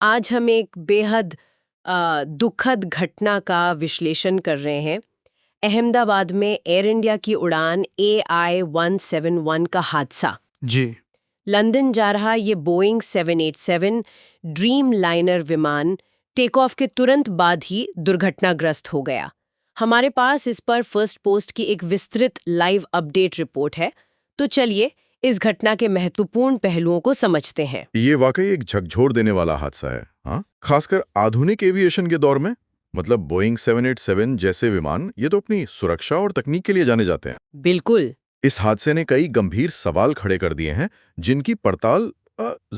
आज हम एक बेहद दुखद घटना का विश्लेषण कर रहे हैं। अहमदाबाद में एयर इंडिया की उड़ान AI-171 का हादसा। जी। लंदन जा रहा ये बोइंग 787 ड्रीम लाइनर विमान टेक ऑफ के तुरंत बाद ही दुर्घटनाग्रस्त हो गया। हमारे पास इस पर फर्स्ट पोस्ट की एक विस्तृत लाइव अपडेट रिपोर्ट है, तो चलिए इस घटना के महत्वपूर्ण पहलुओं को समझते हैं। ये वाकई एक झकझोर देने वाला हादसा है। हाँ, खासकर आधुनिक एविएशन के दौर में। मतलब बोइंग 787 जैसे विमान ये तो अपनी सुरक्षा और तकनीक के लिए जाने जाते हैं। बिल्कुल। इस हादसे ने कई गंभीर सवाल खड़े कर दिए हैं जिनकी पड़ताल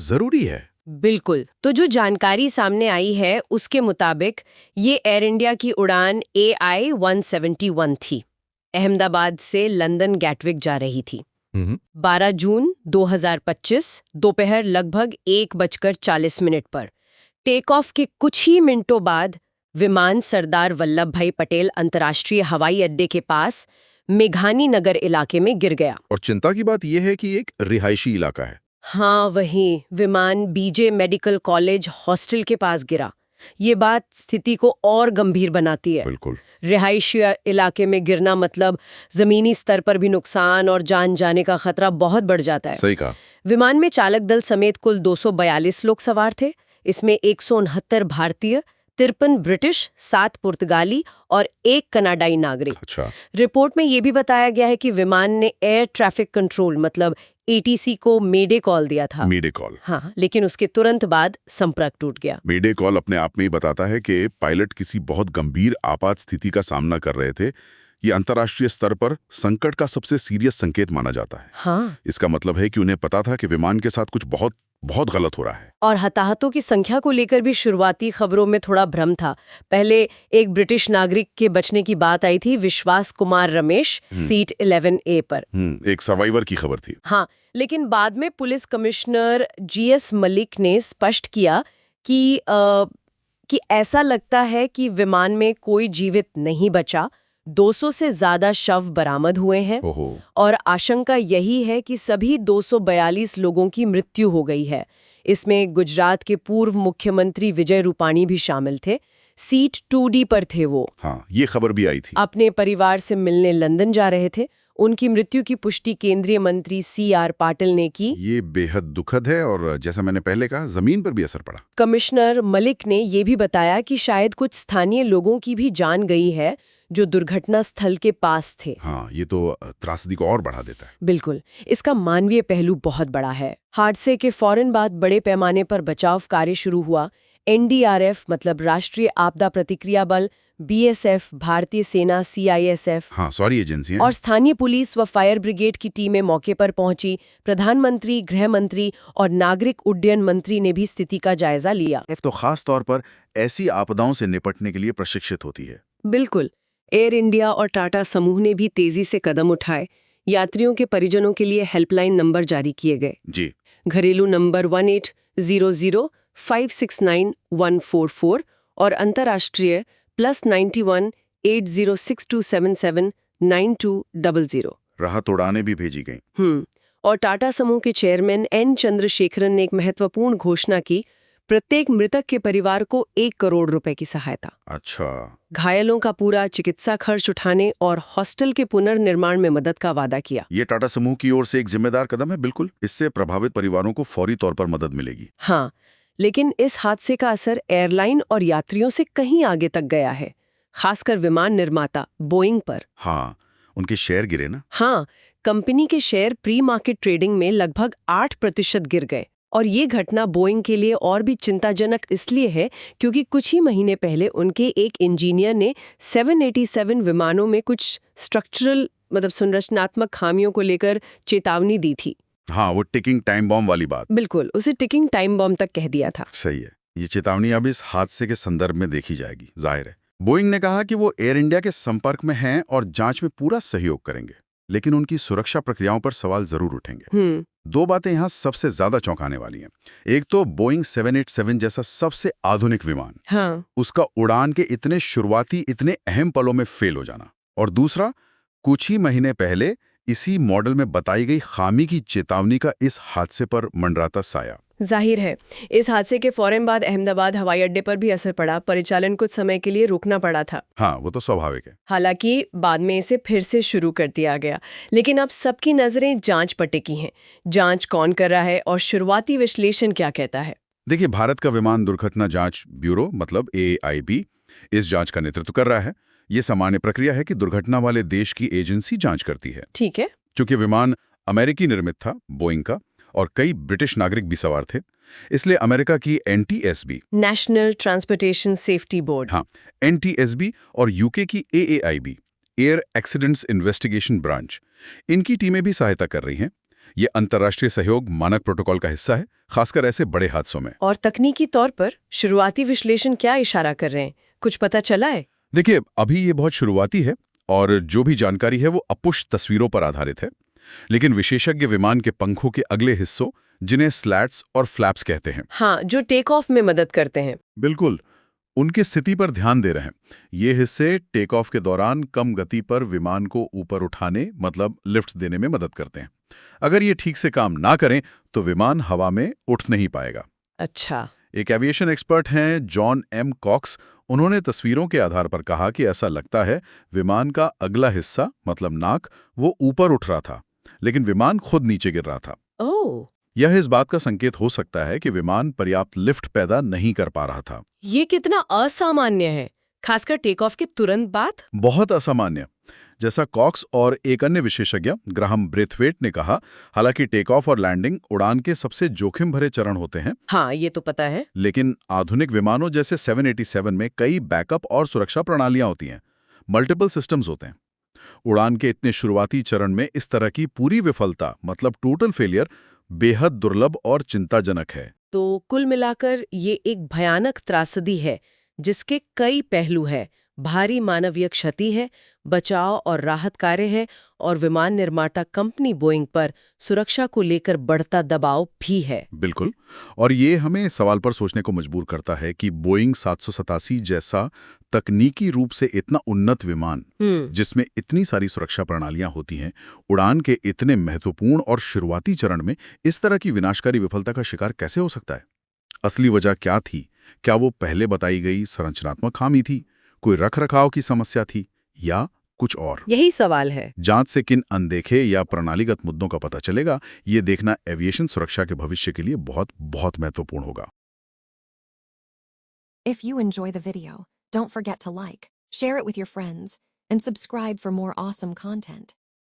जरूरी है। बिल्कुल। तो जो जानकारी सामने आई है उसके मुताबिक ये एयर इंडिया की उड़ान AI-171 थी। अहमदाबाद से लंदन गैटविक जा रही थी। 12 जून 2025 दोपहर लगभग 1:40 पर टेक ऑफ के कुछ ही मिनटों बाद विमान सरदार वल्लभ भाई पटेल अंतर्राष्ट्रीय हवाई अड्डे के पास मेघानी नगर इलाके में गिर गया। और चिंता की बात यह है कि एक रिहायशी इलाका है। हाँ, वहीं विमान बीजे मेडिकल कॉलेज हॉस्टल के पास गिरा। ये बात स्थिति को और गंभीर बनाती है। बिल्कुल। रिहायशी इलाके में गिरना मतलब जमीनी स्तर पर भी नुकसान और जान जाने का खतरा बहुत बढ़ जाता है। सही कहा। विमान में चालक दल समेत कुल 242 लोग सवार थे। इसमें 169 भारतीय, 53 ब्रिटिश, 7 पुर्तगाली और 1 कनाडाई नागरिक। अच्छा। रिपोर्ट में यह भी बताया गया है कि विमान ने एयर ट्रैफिक कंट्रोल मतलब ATC को मेडे कॉल दिया था। मेडे कॉल। हाँ, लेकिन उसके तुरंत बाद संपर्क टूट गया। मेडे कॉल अपने आप में ही बताता है कि पायलट किसी बहुत गंभीर आपात स्थिति का सामना कर रहे थे। ये अंतर्राष्ट्रीय स्तर पर संकट का सबसे सीरियस संकेत माना जाता है। हाँ। इसका मतलब है कि उन्हें पता था कि विमान के साथ कुछ बहुत बहुत गलत हो रहा है। और हताहतों की संख्या को लेकर भी शुरुआती खबरों में थोड़ा भ्रम था। पहले एक ब्रिटिश नागरिक के बचने की बात आई थी, विश्वास कुमार रमेश, सीट 11A पर। एक सर्वाइवर की खबर थी। हाँ, लेकिन बाद में पुलिस कमिश्नर GS मलिक ने स्पष्ट किया कि ऐसा लगता है कि विमान में कोई जीवित नहीं बचा। 200 से ज्यादा शव बरामद हुए हैं और आशंका यही है कि सभी 242 लोगों की मृत्यु हो गई है। इसमें गुजरात के पूर्व मुख्यमंत्री विजय रूपाणी भी शामिल थे। सीट 2D पर थे वो। हाँ, ये खबर भी आई थी। अपने परिवार से मिलने लंदन जा रहे थे। उनकी मृत्यु की पुष्टि केंद्रीय मंत्री CR पाटिल ने की। ये बेहद दुखद है और जैसा मैंने पहले कहा, जमीन पर भी असर पड़ा। कमिश्नर मलिक ने यह भी बताया कि शायद कुछ स्थानीय लोगों की भी जान गई है जो दुर्घटना स्थल के पास थे। हाँ, ये तो त्रासदी को और बढ़ा देता है। बिल्कुल। इसका मानवीय पहलू बहुत बड़ा है। हादसे के फौरन बाद बड़े पैमाने पर बचाव कार्य शुरू हुआ। NDRF मतलब राष्ट्रीय आपदा प्रतिक्रिया बल, BSF, भारतीय सेना, CISF, हाँ, सॉरी एजेंसियां, और स्थानीय पुलिस व फायर ब्रिगेड की टीमें मौके पर पहुंची। प्रधानमंत्री, गृह मंत्री और नागरिक उड्डयन मंत्री ने भी स्थिति का जायजा लिया। तो खास तौर पर ऐसी आपदाओं से निपटने के लिए प्रशिक्षित होती है। बिल्कुल। एयर इंडिया और टाटा समूह ने भी तेजी से कदम उठाए। यात्रियों के परिजनों के लिए हेल्पलाइन नंबर जारी किए गए। जी। घरेलू नंबर 1800569144 और अंतर्राष्ट्रीय +91 8062779200। राहत उड़ानें भी भेजी गईं। और टाटा समूह के चेयरमैन N चंद्रशेखरन ने एक महत्वपूर्ण घोषणा की, प्रत्येक मृतक के परिवार को 1 करोड़ रुपए की सहायता। अच्छा। घायलों का पूरा चिकित्सा खर्च उठाने और हॉस्टल के पुनर्निर्माण में मदद का वादा किया। ये टाटा समूह की ओर से एक जिम्मेदार कदम है। बिल्कुल, इससे प्रभावित परिवारों को फौरी तौर पर मदद मिलेगी। हाँ, लेकिन इस हादसे का असर एयरलाइन और यात्रियों से कहीं आगे तक गया है, खासकर विमान निर्माता बोइंग पर। हाँ, उनके शेयर गिरे ना। हाँ, कंपनी के शेयर प्री मार्केट ट्रेडिंग में लगभग 8% गिर गए। और ये घटना बोइंग के लिए और भी चिंताजनक इसलिए है क्योंकि कुछ ही महीने पहले उनके एक इंजीनियर ने 787 विमानों में कुछ स्ट्रक्चरल मतलब संरचनात्मक खामियों को लेकर चेतावनी दी थी। हाँ, वो टिकिंग टाइम बॉम्ब वाली बात। बिल्कुल, उसे टिकिंग टाइम बॉम्ब तक कह दिया था। सही है। ये चेतावनी अब इस हादसे के संदर्भ में देखी जाएगी। जाहिर है बोइंग ने कहा कि वो एयर इंडिया के संपर्क में हैं और जांच में पूरा सहयोग करेंगे, लेकिन उनकी सुरक्षा प्रक्रियाओं पर सवाल जरूर उठेंगे। 2 बातें यहाँ सबसे ज्यादा चौंकाने वाली हैं। एक तो बोइंग 787 जैसा सबसे आधुनिक विमान, हाँ, उसका उड़ान के इतने शुरुआती इतने अहम पलों में फेल हो जाना, और दूसरा कुछ ही महीने पहले इसी मॉडल में बताई गई खामी की चेतावनी का इस हादसे पर मंडराता साया। जाहिर है इस हादसे के फौरन बाद अहमदाबाद हवाई अड्डे पर भी असर पड़ा, परिचालन कुछ समय के लिए रुकना पड़ा था। हाँ, वो तो स्वाभाविक है। हालांकि बाद में इसे फिर से शुरू कर दिया गया, लेकिन अब सबकी नजरें जांच पर टिकी हैं। जांच कौन कर रहा है और शुरुआती विश्लेषण क्या कहता है? देखिए, भारत का विमान दुर्घटना जांच ब्यूरो मतलब AIB इस जांच का नेतृत्व कर रहा है। ये सामान्य प्रक्रिया है कि दुर्घटना वाले देश की एजेंसी जांच करती है। ठीक है। चूंकि विमान अमेरिकी निर्मित था, बोइंग का, और कई ब्रिटिश नागरिक भी सवार थे, इसलिए अमेरिका की NTSB, national transportation safety board, हाँ, NTSB और UK की AAIB, air accidents investigation branch, इनकी टीमें भी सहायता कर रही हैं। ये अंतर्राष्ट्रीय सहयोग मानक प्रोटोकॉल का हिस्सा है, खासकर ऐसे बड़े हादसों में। और तकनीकी तौर पर शुरुआती विश्लेषण क्या इशारा कर रहे हैं, कुछ पता चला है? देखिए, अभी ये बहुत शुरुआती है और जो भी जानकारी है वो अपुष्ट तस्वीरों पर आधारित है। लेकिन विशेषज्ञ विमान के पंखों के अगले हिस्सों, जिन्हें स्लैट्स और फ्लैप्स कहते हैं, हाँ, जो टेक ऑफ में मदद करते हैं, बिल्कुल, उनकी स्थिति पर ध्यान दे रहे हैं। ये हिस्से टेक ऑफ के दौरान कम गति पर विमान को ऊपर उठाने मतलब लिफ्ट देने में मदद करते हैं। अगर ये ठीक से काम ना करें तो विमान हवा में उठ नहीं पाएगा। अच्छा। एक एविएशन एक्सपर्ट हैं जॉन M. कॉक्स, उन्होंने तस्वीरों के आधार पर कहा कि ऐसा लगता है विमान का अगला हिस्सा मतलब नाक वो ऊपर उठ रहा था, लेकिन विमान खुद नीचे गिर रहा था। ओह, यह इस बात का संकेत हो सकता है कि विमान पर्याप्त लिफ्ट पैदा नहीं कर पा रहा था। ये कितना असामान्य है, खासकर टेक ऑफ के तुरंत बाद। बहुत असामान्य। जैसा कॉक्स और एक अन्य विशेषज्ञ ग्राहम ब्रेथवेट ने कहा, हालांकि टेक ऑफ और लैंडिंग उड़ान के सबसे जोखिम भरे चरण होते हैं, हाँ, ये तो पता है। लेकिन आधुनिक विमानों जैसे 787 में कई बैकअप और सुरक्षा प्रणालियां होती हैं, मल्टीपल सिस्टम्स होते हैं। उड़ान के इतने शुरुआती चरण में इस तरह की पूरी विफलता मतलब टोटल फेलियर बेहद दुर्लभ और चिंताजनक है। तो कुल मिलाकर ये एक भयानक त्रासदी है जिसके कई पहलू हैं। भारी मानवीय क्षति है, बचाव और राहत कार्य है, और विमान निर्माता कंपनी बोइंग पर सुरक्षा को लेकर बढ़ता दबाव भी है। बिल्कुल, और ये हमें सवाल पर सोचने को मजबूर करता है कि बोइंग 787 जैसा तकनीकी रूप से इतना उन्नत विमान, जिसमें इतनी सारी सुरक्षा प्रणालियां होती हैं, उड़ान के इतने महत्वपूर्ण और शुरुआती चरण में इस तरह की विनाशकारी विफलता का शिकार कैसे हो सकता है? असली वजह क्या थी? क्या वो पहले बताई गई संरचनात्मक खामी थी, कोई रखरखाव की समस्या थी, या कुछ और? यही सवाल है। जांच से किन अनदेखे या प्रणालीगत मुद्दों का पता चलेगा, ये देखना एविएशन सुरक्षा के भविष्य के लिए बहुत बहुत महत्वपूर्ण होगा। If you enjoy the video, don't forget to like, share it with your friends, and subscribe for more awesome content.